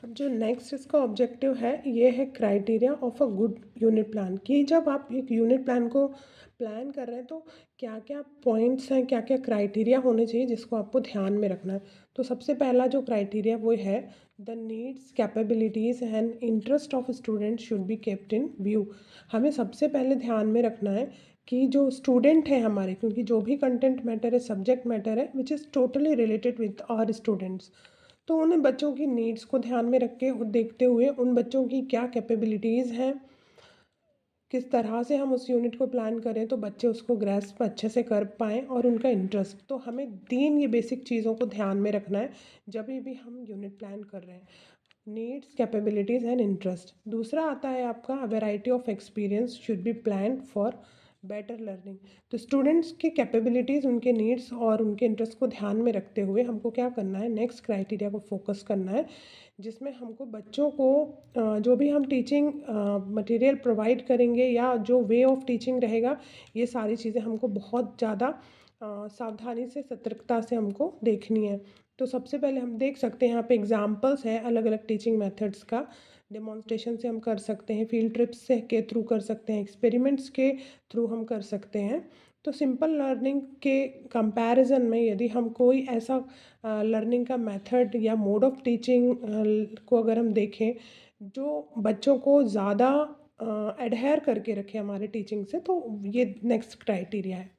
अब जो नेक्स्ट इसका ऑब्जेक्टिव है ये है criteria of a good unit plan, कि जब आप एक यूनिट प्लान को प्लान कर रहे हैं तो क्या क्या पॉइंट्स हैं, क्या क्या क्राइटेरिया होने चाहिए जिसको आपको ध्यान में रखना है। तो सबसे पहला जो क्राइटेरिया वो है the needs capabilities and interest of student should be kept in view. हमें सबसे पहले ध्यान में रखना है कि जो स्टूडेंट है हमारे, क्योंकि जो भी कंटेंट मैटर है, सब्जेक्ट मैटर है which is totally related with our students, तो उन बच्चों की नीड्स को ध्यान में रख के देखते हुए उन बच्चों की क्या कैपेबिलिटीज़ हैं, किस तरह से हम उस यूनिट को प्लान करें तो बच्चे उसको ग्रैस्प अच्छे से कर पाएँ, और उनका इंटरेस्ट। तो हमें 3 ये बेसिक चीज़ों को ध्यान में रखना है जब भी हम यूनिट प्लान कर रहे हैं। Needs, capabilities and interest. दूसरा आता है आपका variety of experience should be planned for better learning. तो स्टूडेंट्स की कैपेबिलिटीज़, उनके नीड्स और उनके इंटरेस्ट को ध्यान में रखते हुए हमको क्या करना है, नेक्स्ट क्राइटेरिया को फोकस करना है, जिसमें हमको बच्चों को जो भी हम टीचिंग मटेरियल प्रोवाइड करेंगे या जो वे ऑफ टीचिंग रहेगा, ये सारी चीज़ें हमको बहुत ज़्यादा सावधानी से, सतर्कता से हमको देखनी है। तो सबसे पहले हम देख सकते हैं यहाँ पे एग्जांपल्स है अलग अलग टीचिंग मेथड्स का। डेमोन्स्ट्रेशन से हम कर सकते हैं, फील्ड ट्रिप्स से के थ्रू कर सकते हैं, एक्सपेरिमेंट्स के थ्रू हम कर सकते हैं। तो सिंपल लर्निंग के कंपैरिजन में यदि हम कोई ऐसा लर्निंग का मेथड या मोड ऑफ टीचिंग को अगर हम देखें जो बच्चों को ज़्यादा एडहेयर करके रखे हमारे टीचिंग से, तो ये नेक्स्ट क्राइटेरिया है।